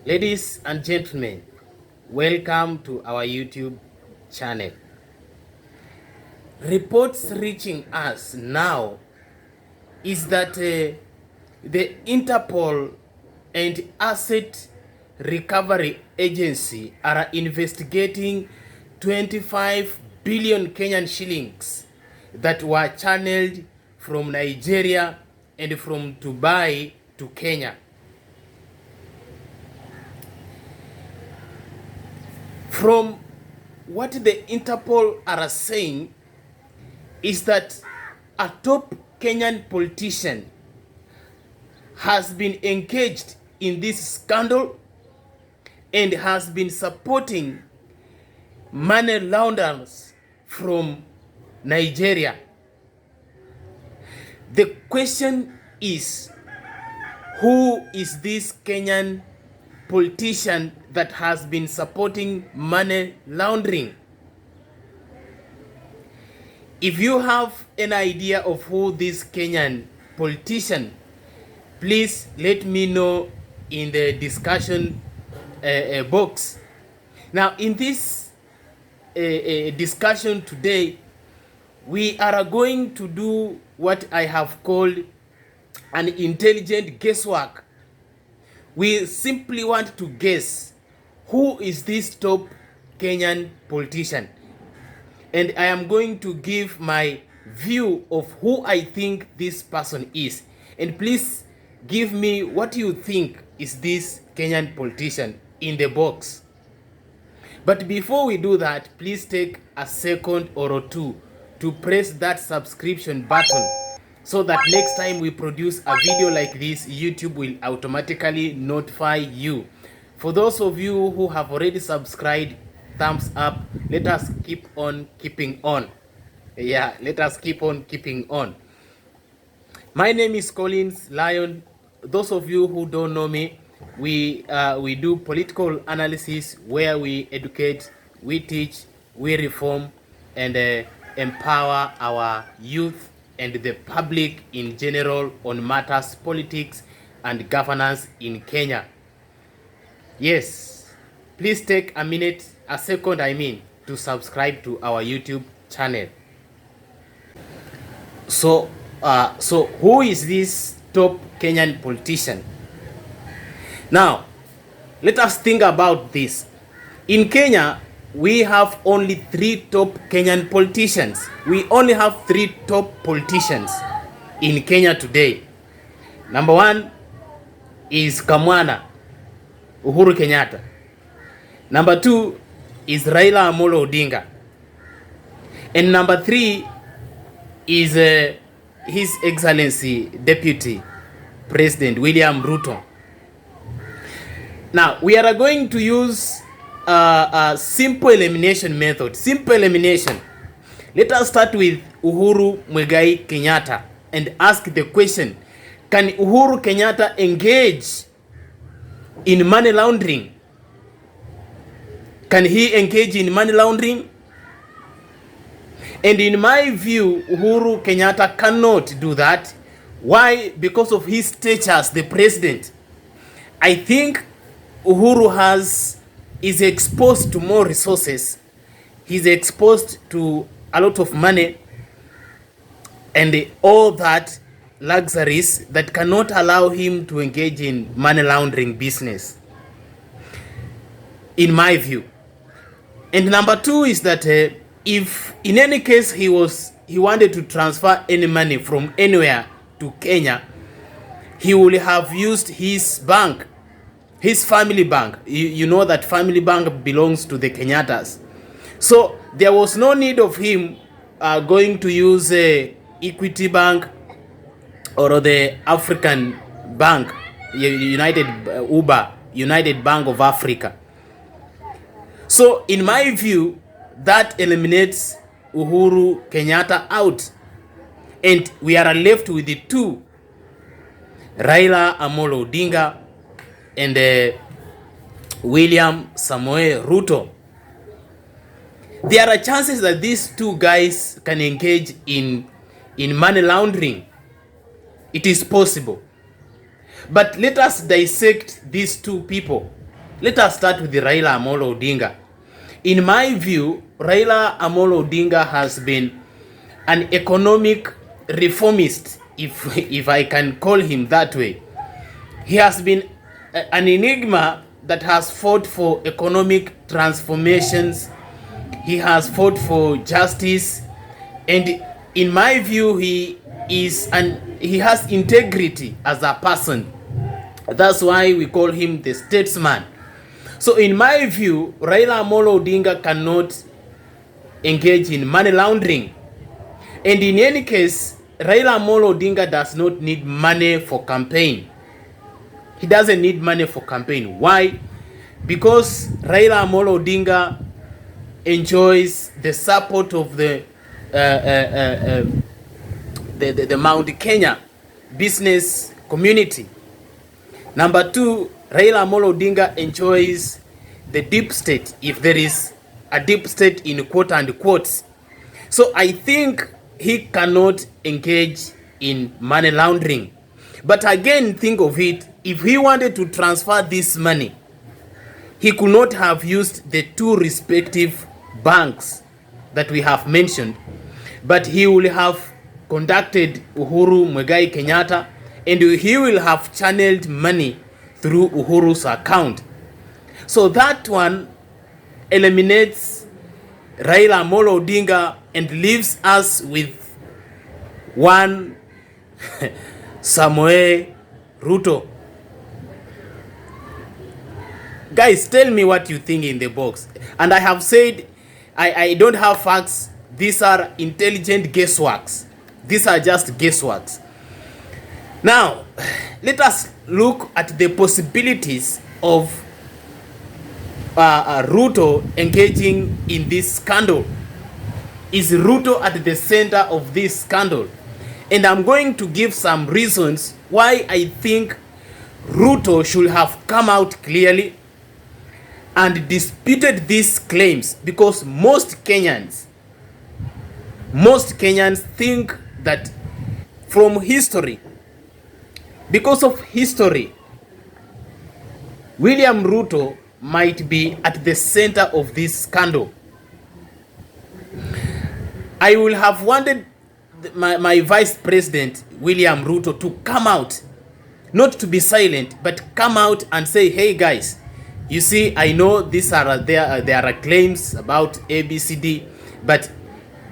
Ladies and gentlemen, welcome to our YouTube channel. Reports reaching us now is that the Interpol and Asset Recovery Agency are investigating 25 billion Kenyan shillings that were channeled from Nigeria and from Dubai to Kenya. From what the Interpol are saying is that a top Kenyan politician has been engaged in this scandal and has been supporting money launderers from Nigeria. The question is, who is this Kenyan politician that has been supporting money laundering? If you have an idea of who this Kenyan politician, please let me know in the discussion box. Now, in this discussion today, we are going to do what I have called an intelligent guesswork. We simply want to guess who is this top Kenyan politician. And I am going to give my view of who I think this person is. And please give me what you think is this Kenyan politician in the box. But before we do that, please take a second or two to press that subscription button so that next time we produce a video like this, YouTube will automatically notify you. For those of you who have already subscribed, thumbs up. Let us keep on keeping on. Yeah, let us keep on keeping on. My name is Collins Lion. Those of you who don't know me, we do political analysis where we educate, we teach, we reform, and empower our youth and the public in general on matters politics and governance in Kenya. Yes, please take a minute, a second I mean, to subscribe to our YouTube channel. So who is this top Kenyan politician? Now, let us think about this. In Kenya, we have only 3 top Kenyan politicians. We only have 3 top politicians in Kenya today. Number 1 is Kamwana, Uhuru Kenyatta. Number 2 is Raila Amolo Odinga. And number 3 is His Excellency Deputy President William Ruto. Now, we are going to use a simple elimination method. Simple elimination. Let us start with Uhuru Muigai Kenyatta and ask the question, can Uhuru Kenyatta engage in money laundering? Can he engage in money laundering? And in my view, Uhuru Kenyatta cannot do that. Why? Because of his stature as the president. I think Uhuru is exposed to more resources. He's exposed to a lot of money and all that luxuries that cannot allow him to engage in money laundering business, in my view. And number 2 is that if in any case he wanted to transfer any money from anywhere to Kenya, he would have used his bank, his family bank. You know that family bank belongs to the Kenyattas. So there was no need of him going to use Equity Bank or the African Bank, United Bank of Africa. So in my view, that eliminates Uhuru Kenyatta out. And we are left with the 2, Raila Amolo Odinga and William Samoei Ruto. There are chances that these 2 guys can engage in in money laundering. It is possible. But let us dissect these two people. Let us start with the Raila Amolo Odinga. In my view, Raila Amolo Odinga has been an economic reformist, if I can call him that way. He has been an enigma that has fought for economic transformations. He has fought for justice, and in my view, he has integrity as a person. That's why we call him the statesman. So in my view, Raila Amolo Odinga cannot engage in money laundering. And in any case, Raila Amolo Odinga does not need money for campaign. He doesn't need money for campaign. Why? Because Raila Amolo Odinga enjoys the support of the Mount Kenya business community. Number two, Raila Amolo Odinga enjoys the deep state, if there is a deep state in quote and quotes. So I think he cannot engage in money laundering. But again, think of it, if he wanted to transfer this money, he could not have used the two respective banks that we have mentioned, but he will have conducted Uhuru Muigai Kenyatta, and he will have channeled money through Uhuru's account. So that one eliminates Raila Amolo Odinga and leaves us with one Samoei Ruto. Guys, tell me what you think in the box. And I have said I don't have facts. These are intelligent guessworks. These are just guessworks. Now, let us look at the possibilities of Ruto engaging in this scandal. Is Ruto at the center of this scandal? And I'm going to give some reasons why I think Ruto should have come out clearly and disputed these claims, because most Kenyans think that from history, because of history, William Ruto might be at the center of this scandal. I will have wanted my Vice President William Ruto to come out, not to be silent, but come out and say, hey guys, you see, I know these are there are claims about ABCD, but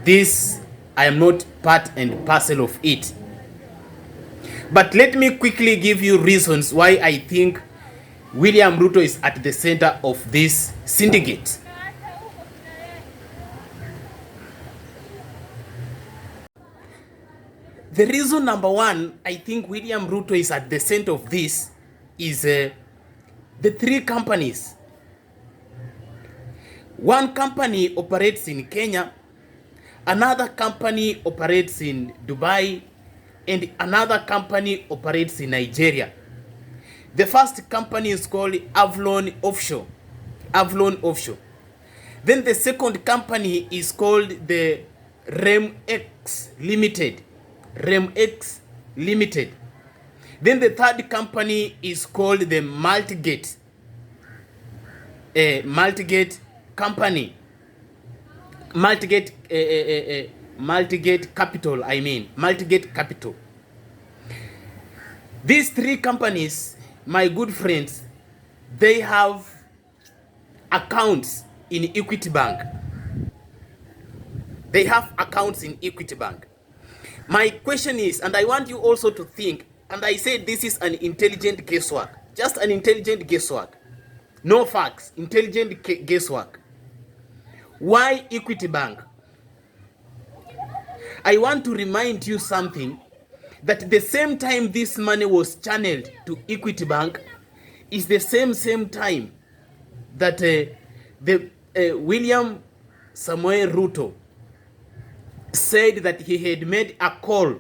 this, I am not part and parcel of it. But let me quickly give you reasons why I think William Ruto is at the center of this syndicate. The reason number one, I think William Ruto is at the center of this is the three companies. One company operates in Kenya, another company operates in Dubai, and another company operates in Nigeria. The first company is called Avalon Offshore. Then the second company is called the REMX Limited. Then the third company is called the Multigate company. Multigate Capital. These three companies, my good friends, they have accounts in Equity Bank. My question is, and I want you also to think, and I say this is an intelligent guesswork, just an intelligent guesswork, no facts, intelligent guesswork. Why Equity Bank? I want to remind you something, that the same time this money was channeled to Equity Bank is the same time that William Samoei Ruto said that he had made a call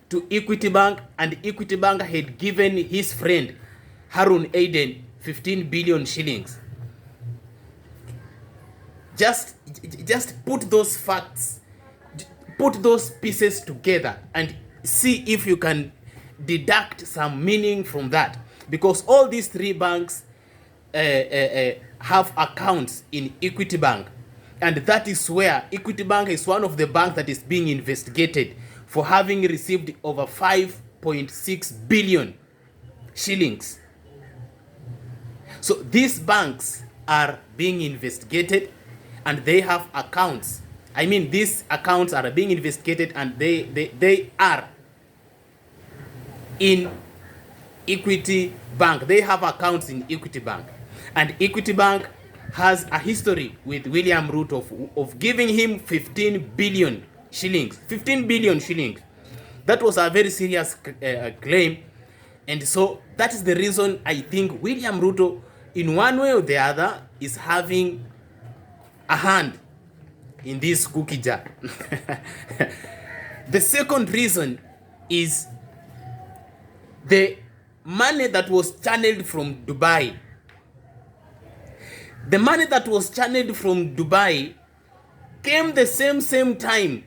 to Equity Bank, and Equity Bank had given his friend Harun Aden 15 billion shillings. Just put those facts, put those pieces together and see if you can deduct some meaning from that, because all these three banks have accounts in Equity Bank, and that is where Equity Bank is one of the banks that is being investigated for having received over 5.6 billion shillings. So these banks are being investigated and they have accounts. I mean, these accounts are being investigated and they are in Equity Bank. They have accounts in Equity Bank. And Equity Bank has a history with William Ruto of giving him 15 billion shillings. 15 billion shillings. That was a very serious claim. And so that is the reason I think William Ruto, in one way or the other, is having a hand in this cookie jar. The second reason is the money that was channeled from Dubai. The money that was channeled from Dubai came the same time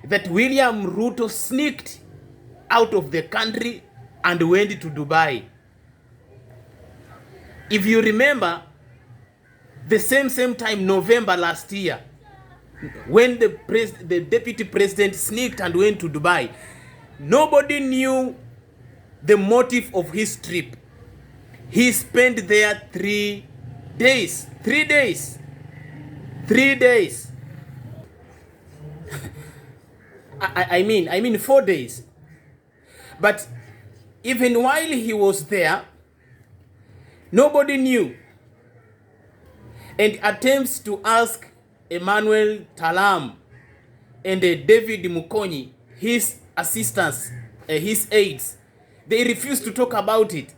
that William Ruto sneaked out of the country and went to Dubai. If you remember, the same time, November last year, when the deputy president sneaked and went to Dubai, nobody knew the motive of his trip. He spent there 3 days. 3 days. 3 days. I mean 4 days. But even while he was there, nobody knew. And attempts to ask Emmanuel Talam and David Mukonyi, his assistants, his aides, they refused to talk about it.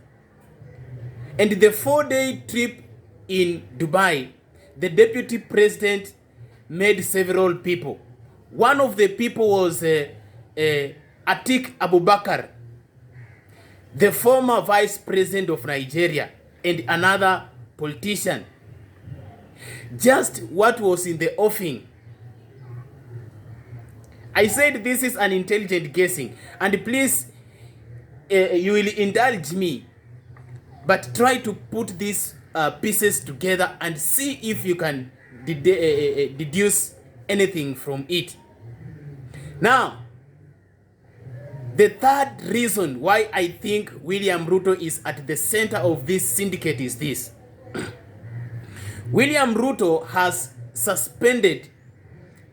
And the 4-day trip in Dubai, the deputy president made several people. One of the people was Atiq Abubakar, the former vice president of Nigeria, and another politician. Just what was in the offing. I said this is an intelligent guessing, and please, you will indulge me, but try to put these pieces together and see if you can deduce anything from it. Now, the third reason why I think William Ruto is at the center of this syndicate is this. William Ruto has suspended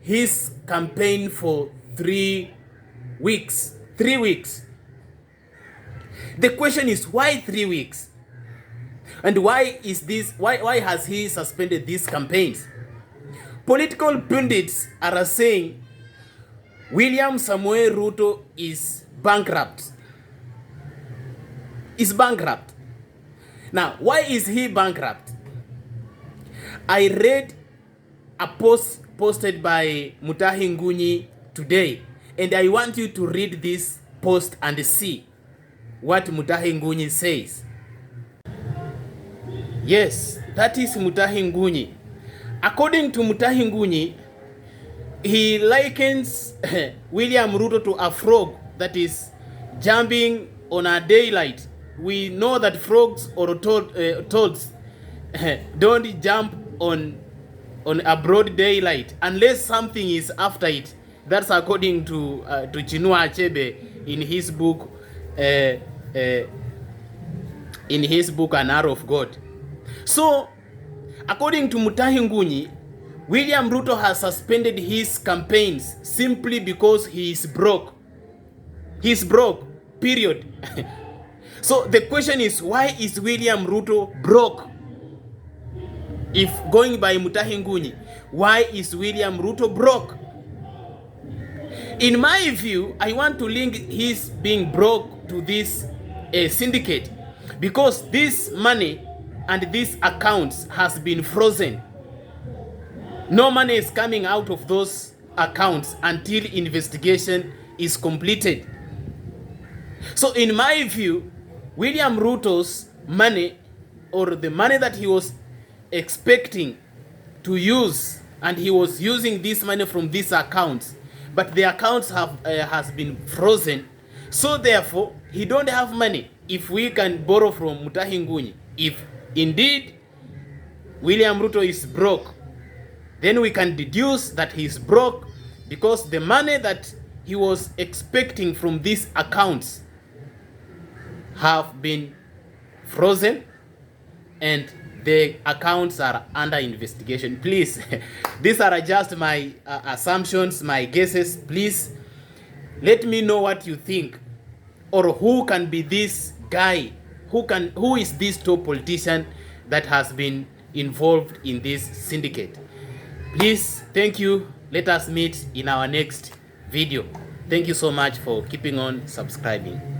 his campaign for 3 weeks. 3 weeks. The question is, why 3 weeks? And why is this? Why has he suspended these campaigns? Political pundits are saying William Samuel Ruto is bankrupt. Is bankrupt. Now, why is he bankrupt? I read a post posted by Mutahi Ngunyi today, and I want you to read this post and see what Mutahi Ngunyi says. Yes, that is Mutahi Ngunyi. According to Mutahi Ngunyi, he likens William Ruto to a frog that is jumping on a daylight. We know that frogs or toads don't jump on a broad daylight unless something is after it. That's according to Chinua Achebe in his book An Hour of God. So, according to Mutahi Ngunyi, William Ruto has suspended his campaigns simply because he is broke. He's broke, period. So the question is, why is William Ruto broke? If going by Mutahi Ngunyi, why is William Ruto broke? In my view, I want to link his being broke to this syndicate, because this money and these accounts has been frozen. No money is coming out of those accounts until investigation is completed. So in my view, William Ruto's money, or the money that he was expecting to use, and he was using this money from these accounts, but the accounts has been frozen. So therefore, he don't have money. If we can borrow from Mutahi Ngunyi, if indeed William Ruto is broke, then we can deduce that he's broke because the money that he was expecting from these accounts have been frozen and the accounts are under investigation. Please, these are just my assumptions, my guesses. Please let me know what you think, or who can be this guy, who is this top politician that has been involved in this syndicate. Please, thank you. Let us meet in our next video. Thank you so much for keeping on subscribing.